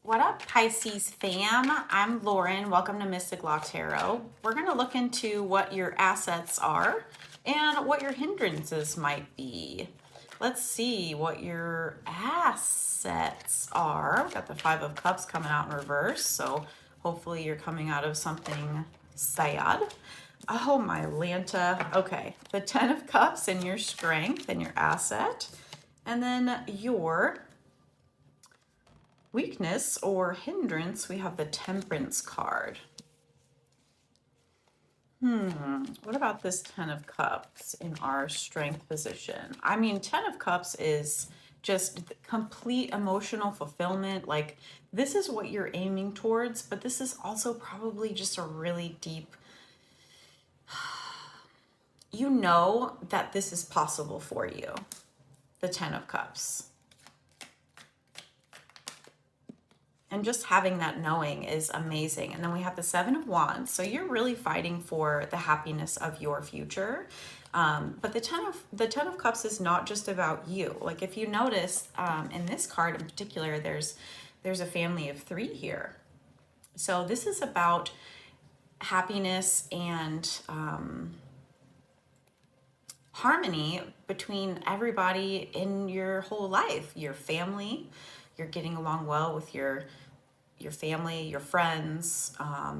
What up, Pisces fam? I'm Lauren. Welcome to Mystic Law Tarot. We're going to look into what your assets are and what your hindrances might be. Let's see what your assets are. We've got the Five of Cups coming out in reverse, so hopefully you're coming out of something sad. Oh, my Lanta. Okay, the Ten of Cups and your strength and your asset. And then your weakness or hindrance, we have the Temperance card. What about this Ten of Cups in our strength position? I mean, Ten of Cups is just complete emotional fulfillment. Like, this is what you're aiming towards, but this is also probably just a really deep, you know that this is possible for you, the Ten of Cups. And just having that knowing is amazing. And then we have the Seven of Wands. So you're really fighting for the happiness of your future. But the Ten of Cups is not just about you. Like if you notice in this card in particular, there's a family of three here. So this is about happiness and harmony between everybody in your whole life, your family. You're getting along well with your family, your friends,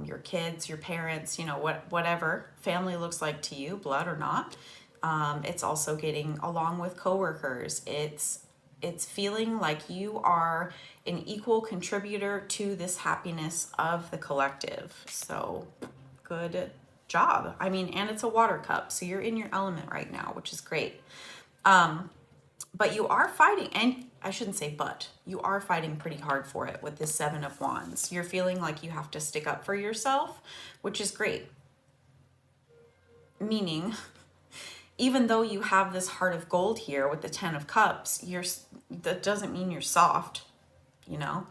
your kids, your parents, you know, whatever family looks like to you, blood or not. It's also getting along with coworkers. It's feeling like you are an equal contributor to this happiness of the collective. So good job. I mean, and it's a water cup, so you're in your element right now, which is great. But you are fighting, and I shouldn't say but, you are fighting pretty hard for it with this Seven of Wands. You're feeling like you have to stick up for yourself, which is great. Meaning, even though you have this heart of gold here with the Ten of Cups, that doesn't mean you're soft, you know?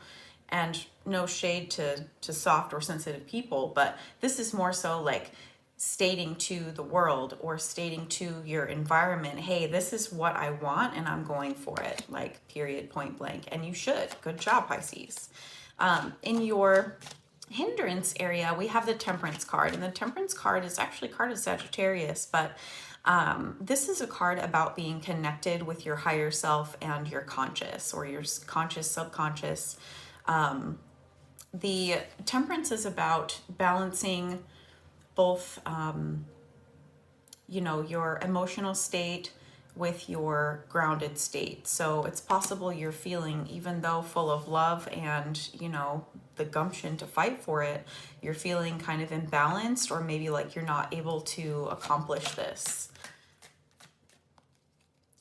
And no shade to soft or sensitive people, but this is more so like stating to the world or stating to your environment, hey, this is what I want and I'm going for it, like period, point blank. And you should. Good job, Pisces. In your hindrance area, we have the Temperance card, and the Temperance card is actually a card of Sagittarius, but this is a card about being connected with your higher self and your conscious, or your conscious, subconscious. The Temperance is about balancing both, you know, your emotional state with your grounded state. So it's possible you're feeling, even though full of love and, you know, the gumption to fight for it, you're feeling kind of imbalanced, or maybe like you're not able to accomplish this.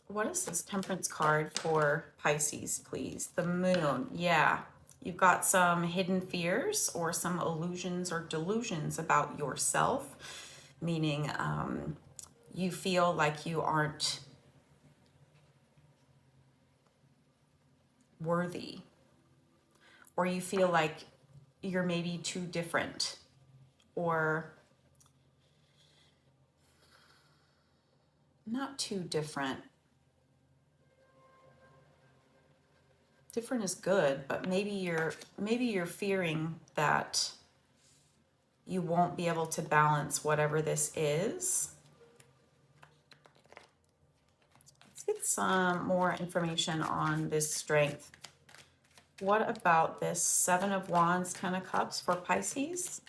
What is this Temperance card for Pisces, please? The Moon. Yeah. You've got some hidden fears or some illusions or delusions about yourself, meaning you feel like you aren't worthy, or you feel like you're maybe too different, or not too different. Different is good, but maybe you're fearing that you won't be able to balance whatever this is. Let's get some more information on this strength. What about this Seven of Wands, Ten of Cups for Pisces?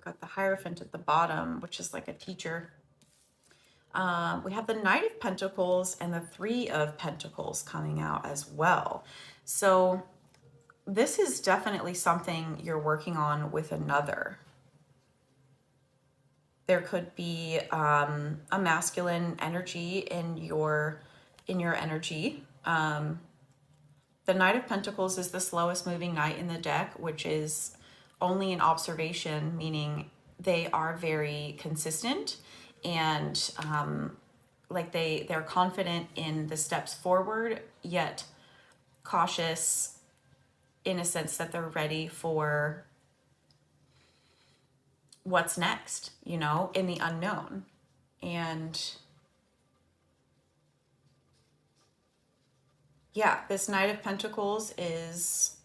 Got the Hierophant at the bottom, which is like a teacher. We have the Knight of Pentacles and the Three of Pentacles coming out as well. So this is definitely something you're working on with another. There could be a masculine energy in your energy. The Knight of Pentacles is the slowest moving knight in the deck, which is only an observation, meaning they are very consistent and like they're confident in the steps forward, yet cautious in a sense that they're ready for what's next, you know, in the unknown. And Yeah, this Knight of Pentacles is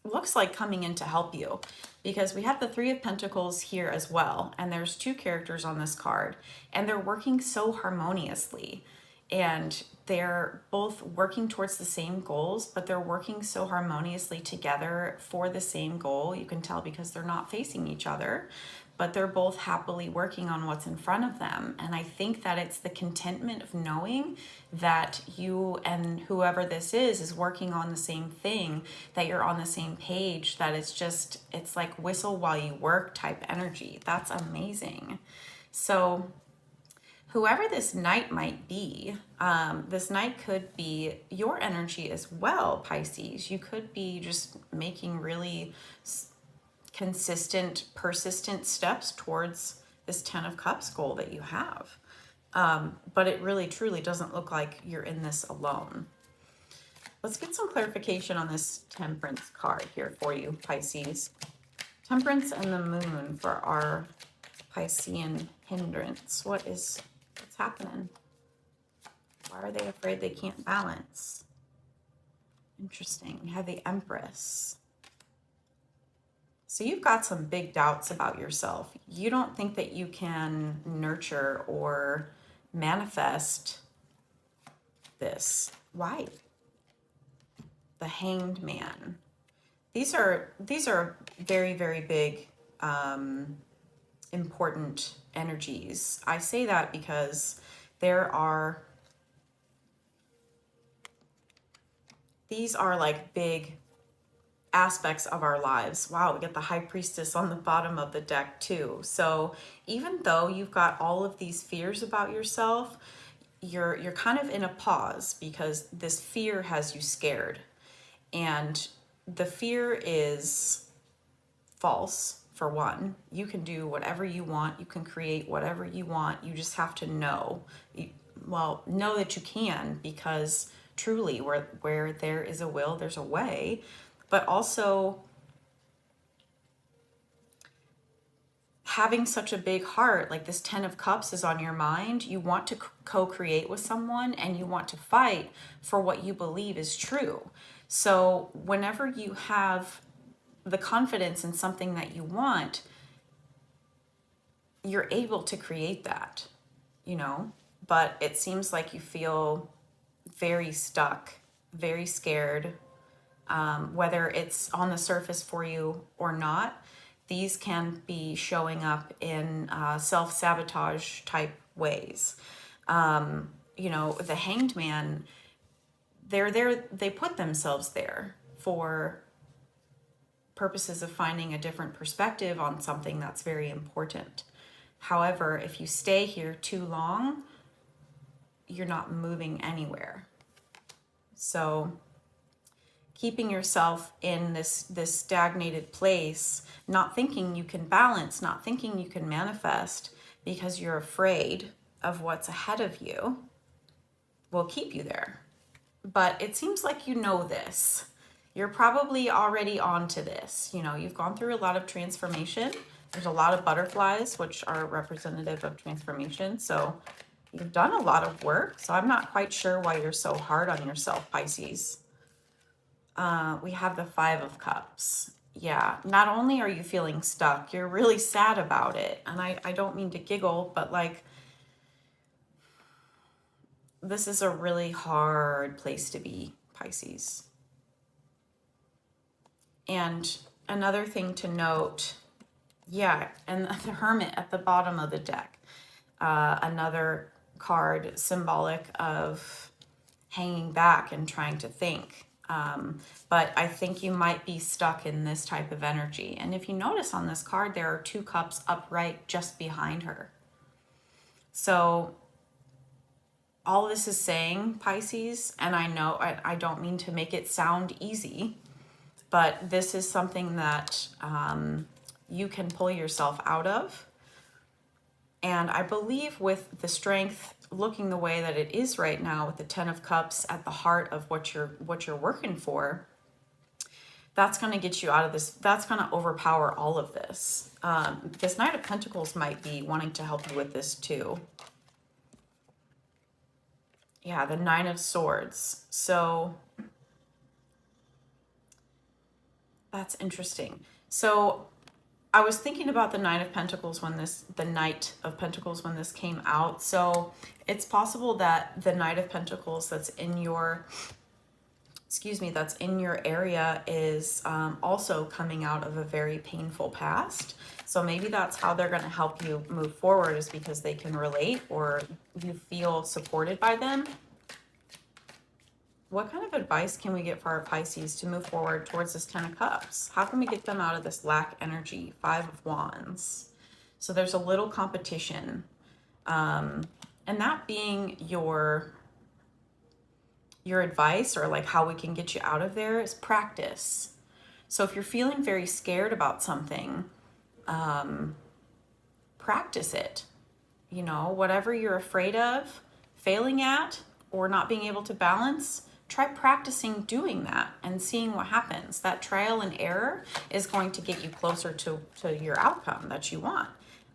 looks like coming in to help you, because we have the Three of Pentacles here as well, and there's two characters on this card, and they're working so harmoniously, and they're both working towards the same goals, but they're working so harmoniously together for the same goal. You can tell because they're not facing each other, but they're both happily working on what's in front of them. And I think that it's the contentment of knowing that you and whoever this is working on the same thing, that you're on the same page, that it's like whistle while you work type energy. That's amazing. So whoever this Knight might be, this Knight could be your energy as well, Pisces. You could be just making really consistent, persistent steps towards this Ten of Cups goal that you have. But it really, truly doesn't look like you're in this alone. Let's get some clarification on this Temperance card here for you, Pisces. Temperance and the Moon for our Piscean hindrance. What's happening? Why are they afraid they can't balance? Interesting. You have the Empress. So you've got some big doubts about yourself. You don't think that you can nurture or manifest this. Why? The Hanged Man. These are very, very big, important energies. I say that because these are like big aspects of our lives. Wow, we get the High Priestess on the bottom of the deck too. So even though you've got all of these fears about yourself, you're kind of in a pause because this fear has you scared. And the fear is false, for one. You can do whatever you want. You can create whatever you want. You just have to know. Know that you can, because truly where there is a will, there's a way. But also having such a big heart, like this Ten of Cups is on your mind. You want to co-create with someone, and you want to fight for what you believe is true. So whenever you have the confidence in something that you want, you're able to create that, but it seems like you feel very stuck, very scared. Whether it's on the surface for you or not, these can be showing up in self-sabotage type ways. The Hanged Man, they're there, they put themselves there for purposes of finding a different perspective on something that's very important. However, if you stay here too long, you're not moving anywhere. So keeping yourself in this stagnated place, not thinking you can balance, not thinking you can manifest because you're afraid of what's ahead of you, will keep you there. But it seems like you know this. You're probably already onto this. You've gone through a lot of transformation. There's a lot of butterflies, which are representative of transformation. So you've done a lot of work. So I'm not quite sure why you're so hard on yourself, Pisces. We have the Five of Cups. Yeah, not only are you feeling stuck, you're really sad about it. And I don't mean to giggle, but like, this is a really hard place to be, Pisces. And another thing to note, yeah, and the Hermit at the bottom of the deck, another card symbolic of hanging back and trying to think. But I think you might be stuck in this type of energy. And if you notice on this card, there are two cups upright just behind her. So all this is saying, Pisces, and I know I don't mean to make it sound easy, but this is something that you can pull yourself out of. And I believe with the strength looking the way that it is right now, with the Ten of Cups at the heart of what you're working for, that's going to get you out of this. That's going to overpower all of this. This Knight of Pentacles might be wanting to help you with this too. Yeah, the Nine of Swords. So that's interesting. So I was thinking about the Nine of Pentacles the Knight of Pentacles when this came out. So it's possible that the Knight of Pentacles that's in your, that's in your area is also coming out of a very painful past. So maybe that's how they're going to help you move forward, is because they can relate or you feel supported by them. What kind of advice can we get for our Pisces to move forward towards this Ten of Cups? How can we get them out of this lack energy? Five of Wands. So there's a little competition. And that being your advice, or like how we can get you out of there, is practice. So if you're feeling very scared about something, practice it. You know, whatever you're afraid of failing at or not being able to balance, try practicing doing that and seeing what happens. That trial and error is going to get you closer to your outcome that you want.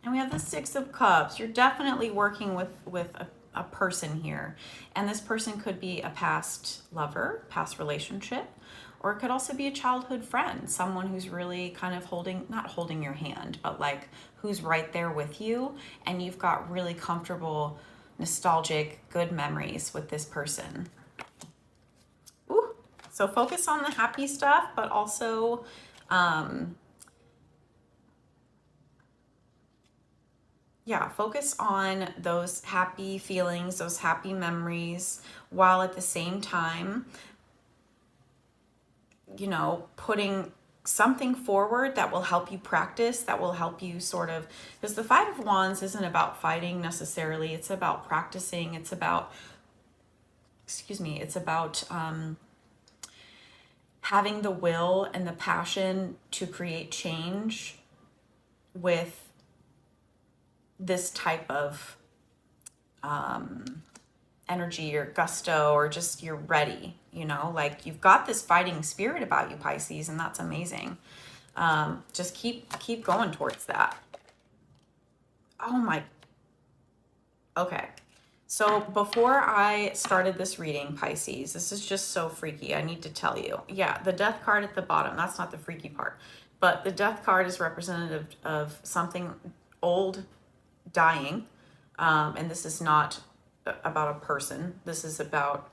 And we have the Six of Cups. You're definitely working with a person here. And this person could be a past lover, past relationship, or it could also be a childhood friend, someone who's really kind of not holding your hand, but like who's right there with you. And you've got really comfortable, nostalgic, good memories with this person. Ooh. So focus on the happy stuff, but also focus on those happy feelings, those happy memories, while at the same time, you know, putting something forward that will help you practice, that will help you sort of, because the Five of Wands isn't about fighting necessarily. It's about practicing. It's about, it's about having the will and the passion to create change with this type of energy or gusto, or just you're ready, you know, like you've got this fighting spirit about you, Pisces, and that's amazing. Just keep going towards that. Oh my. Okay. So before I started this reading, Pisces, this is just so freaky. I need to tell you. Yeah, the Death card at the bottom, that's not the freaky part. But the Death card is representative of something old dying. And this is not about a person. This is about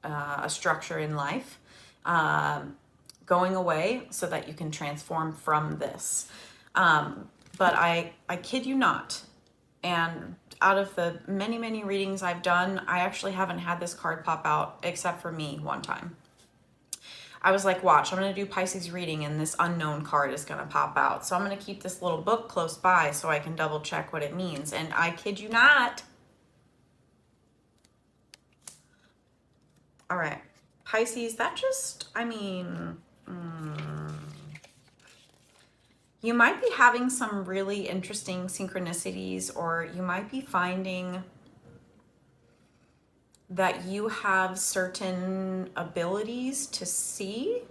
a structure in life going away so that you can transform from this. But I kid you not. And out of the many, many readings I've done, I actually haven't had this card pop out except for me one time. I was like, watch, I'm going to do Pisces reading and this unknown card is going to pop out. So I'm going to keep this little book close by so I can double check what it means. And I kid you not. All right. Pisces, that just, I mean, you might be having some really interesting synchronicities, or you might be finding that you have certain abilities to see,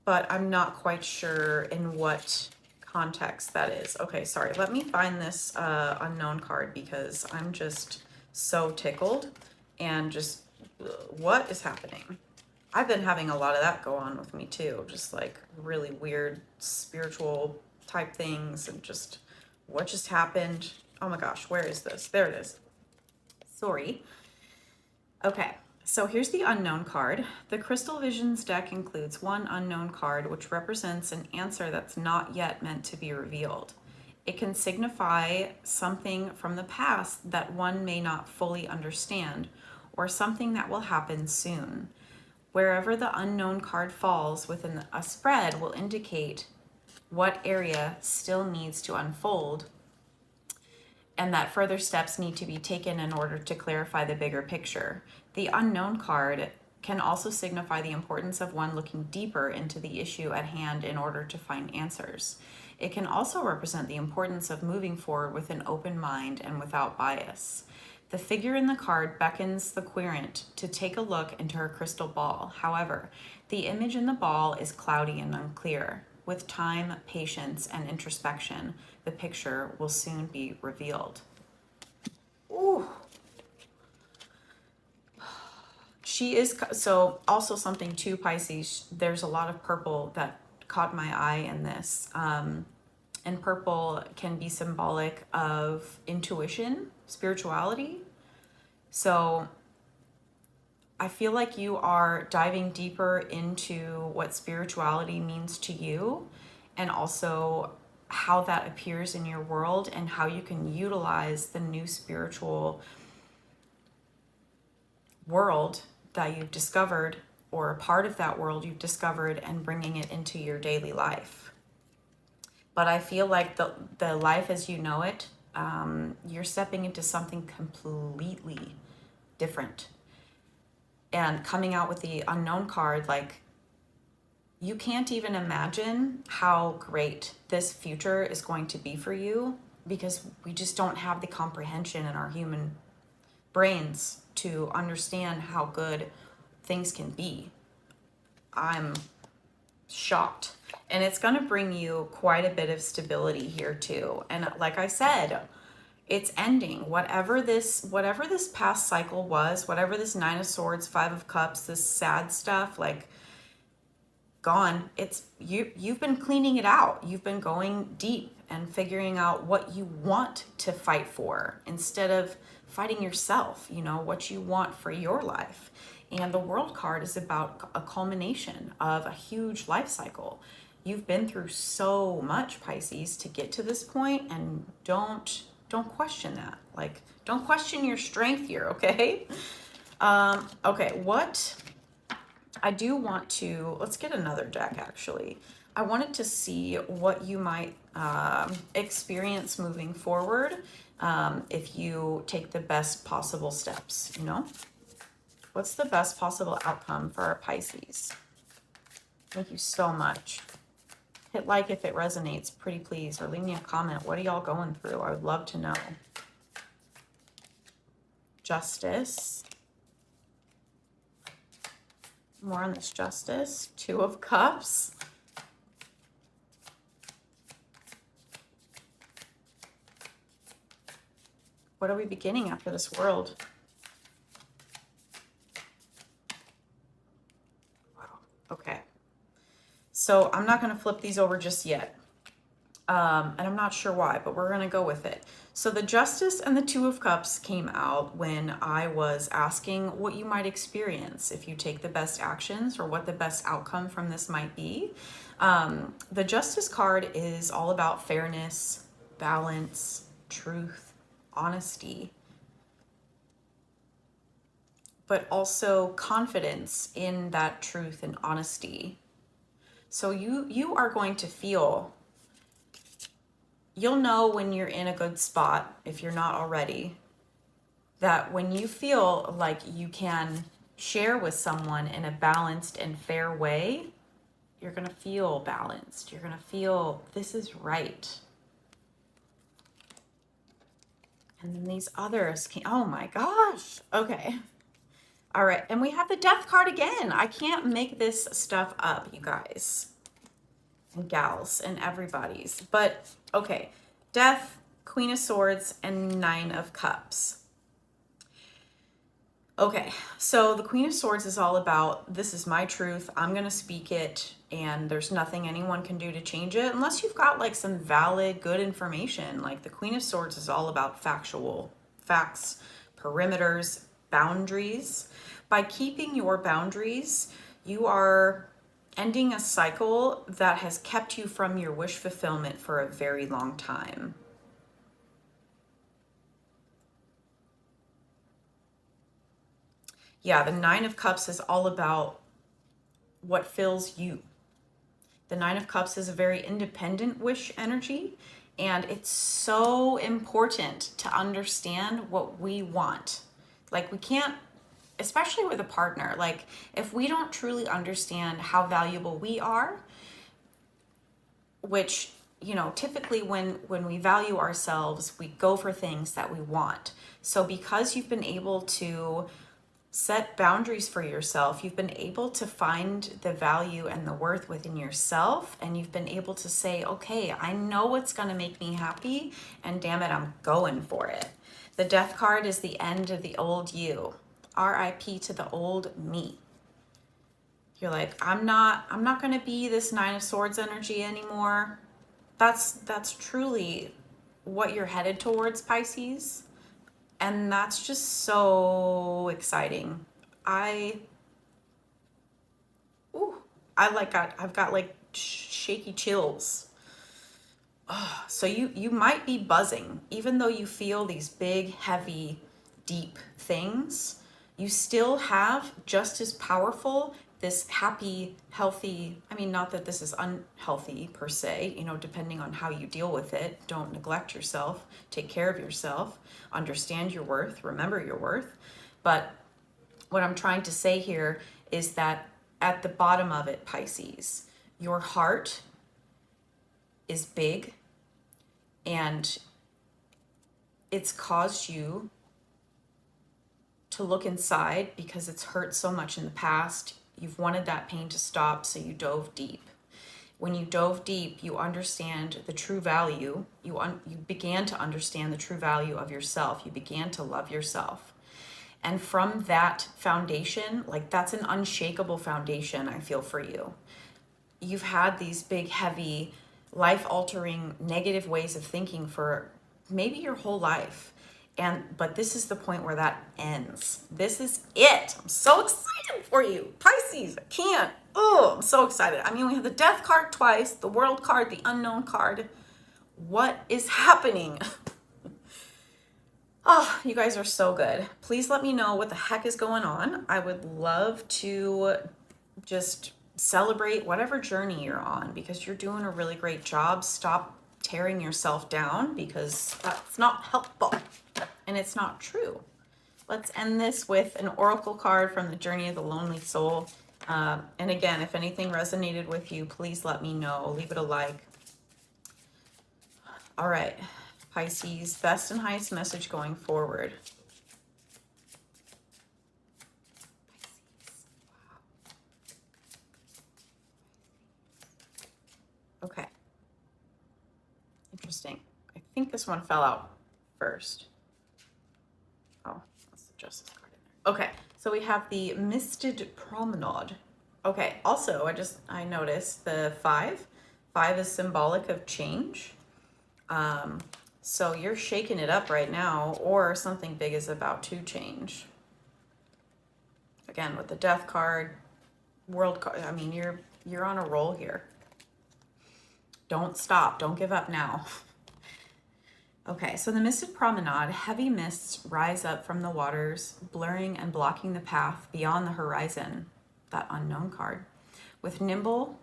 but I'm not quite sure in what context that is. Okay, sorry. Let me find this unknown card because I'm just so tickled and just what is happening? I've been having a lot of that go on with me too, just like really weird spiritual type things and just what just happened. Oh my gosh, where is this? There it is. Sorry. Okay, so here's the unknown card. The Crystal Visions deck includes one unknown card, which represents an answer that's not yet meant to be revealed. It can signify something from the past that one may not fully understand, or something that will happen soon. Wherever the unknown card falls within a spread will indicate what area still needs to unfold, and that further steps need to be taken in order to clarify the bigger picture. The unknown card can also signify the importance of one looking deeper into the issue at hand in order to find answers. It can also represent the importance of moving forward with an open mind and without bias. The figure in the card beckons the querent to take a look into her crystal ball. However, the image in the ball is cloudy and unclear. With time, patience, and introspection, the picture will soon be revealed. Ooh, she is, so also something too, Pisces, there's a lot of purple that caught my eye in this. And purple can be symbolic of intuition, spirituality. So I feel like you are diving deeper into what spirituality means to you, and also how that appears in your world and how you can utilize the new spiritual world that you've discovered, or a part of that world you've discovered, and bringing it into your daily life. But I feel like the life as you know it, you're stepping into something completely different. And coming out with the unknown card, like, you can't even imagine how great this future is going to be for you, because we just don't have the comprehension in our human brains to understand how good things can be. I'm shocked. And it's going to bring you quite a bit of stability here too. And like I said, it's ending. Whatever this past cycle was, whatever this Nine of Swords, Five of Cups, this sad stuff, like, gone. It's you've been cleaning it out. You've been going deep and figuring out what you want to fight for instead of fighting yourself, you know, what you want for your life. And the World card is about a culmination of a huge life cycle. You've been through so much, Pisces, to get to this point, and don't question that. Like, don't question your strength here, okay? Okay, what I do want to, let's get another deck actually. I wanted to see what you might experience moving forward if you take the best possible steps, you know? What's the best possible outcome for our Pisces? Thank you so much. Hit like if it resonates, pretty please, or leave me a comment. What are y'all going through? I would love to know. Justice. More on this Justice. Two of Cups. What are we beginning after this World? Wow. Okay. So I'm not going to flip these over just yet. And I'm not sure why, but we're going to go with it. So the Justice and the Two of Cups came out when I was asking what you might experience if you take the best actions, or what the best outcome from this might be. The Justice card is all about fairness, balance, truth, honesty, but also confidence in that truth and honesty. So you are going to feel, you'll know when you're in a good spot, if you're not already, that when you feel like you can share with someone in a balanced and fair way, you're going to feel balanced. You're going to feel this is right. And then these others came, oh my gosh. Okay. All right. And we have the Death card again. I can't make this stuff up, you guys and gals and everybody's. But okay. Death, Queen of Swords, and Nine of Cups. Okay, so the Queen of Swords is all about, this is my truth, I'm going to speak it, and there's nothing anyone can do to change it unless you've got like some valid, good information. Like the Queen of Swords is all about factual facts, perimeters, boundaries. By keeping your boundaries, you are ending a cycle that has kept you from your wish fulfillment for a very long time. Yeah, the Nine of Cups is all about what fills you. The Nine of Cups is a very independent wish energy, and it's so important to understand what we want. Like, we can't, especially with a partner, like if we don't truly understand how valuable we are, which, you know, typically when we value ourselves, we go for things that we want. So because you've been able to set boundaries for yourself, you've been able to find the value and the worth within yourself, and you've been able to say, okay, I know what's going to make me happy, and damn it, I'm going for it. The Death card is the end of the old you. RIP to the old me. You're like, I'm not going to be this Nine of Swords energy anymore. That's truly what you're headed towards, Pisces. And that's just so exciting. I've got like shaky chills. Oh, so you might be buzzing, even though you feel these big, heavy, deep things. You still have just as powerful this happy, healthy. I mean, not that this is unhealthy per se, you know, depending on how you deal with it. Don't neglect yourself. Take care of yourself. Understand your worth. Remember your worth. But what I'm trying to say here is that at the bottom of it, Pisces, your heart is big, and it's caused you to look inside because it's hurt so much in the past. You've wanted that pain to stop, so you dove deep. When you dove deep, you understand the true value. You began to understand the true value of yourself. You began to love yourself. And from that foundation, like that's an unshakable foundation, I feel, for you. You've had these big, heavy, life-altering, negative ways of thinking for maybe your whole life. But this is the point where that ends. This is it. I'm so excited for you, Pisces. I can't. Oh, I'm so excited. I mean, we have the Death card twice, the World card, the Unknown card. What is happening? Oh, you guys are so good. Please let me know what the heck is going on. I would love to just celebrate whatever journey you're on, because you're doing a really great job. Stop tearing yourself down, because that's not helpful and it's not true. Let's end this with an oracle card from the Journey of the Lonely Soul. And again, if anything resonated with you, please let me know. Leave it a like. All right, Pisces, best and highest message going forward. Okay. Interesting. I think this one fell out first. Oh, that's the Justice card in there. Okay, so we have the Misted Promenade. Okay, also, I noticed the 5. 5 is symbolic of change. So you're shaking it up right now, or something big is about to change. Again, with the Death card, World card, I mean, you're on a roll here. Don't stop. Don't give up now. Okay, so the Misted Promenade, heavy mists rise up from the waters, blurring and blocking the path beyond the horizon, that Unknown card. With nimble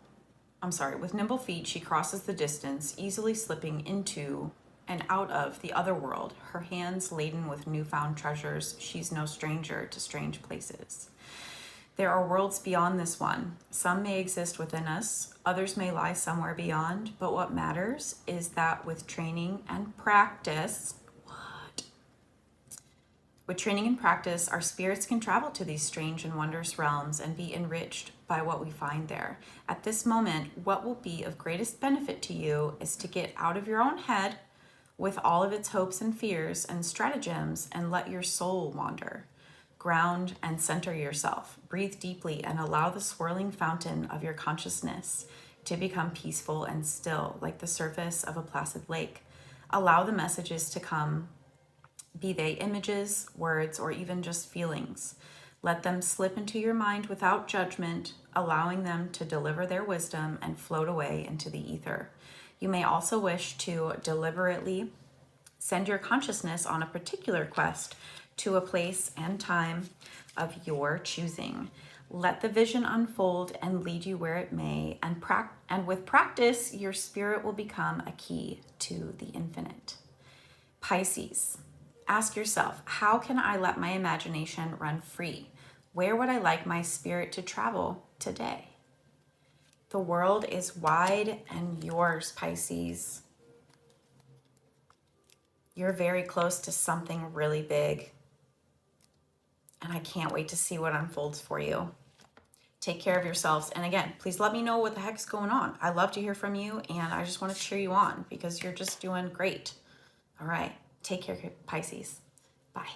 feet, she crosses the distance, easily slipping into and out of the other world, her hands laden with newfound treasures. She's no stranger to strange places. There are worlds beyond this one. Some may exist within us, others may lie somewhere beyond, but what matters is that with training and practice, our spirits can travel to these strange and wondrous realms and be enriched by what we find there. At this moment, what will be of greatest benefit to you is to get out of your own head with all of its hopes and fears and stratagems and let your soul wander. Ground and center yourself. Breathe deeply and allow the swirling fountain of your consciousness to become peaceful and still, like the surface of a placid lake. Allow the messages to come, be they images, words, or even just feelings. Let them slip into your mind without judgment, allowing them to deliver their wisdom and float away into the ether. You may also wish to deliberately send your consciousness on a particular quest to a place and time of your choosing. Let the vision unfold and lead you where it may, and with practice, your spirit will become a key to the infinite. Pisces, ask yourself, how can I let my imagination run free? Where would I like my spirit to travel today? The world is wide and yours, Pisces. You're very close to something really big, and I can't wait to see what unfolds for you. Take care of yourselves. And again, please let me know what the heck's going on. I love to hear from you, and I just want to cheer you on because you're just doing great. All right. Take care, Pisces. Bye.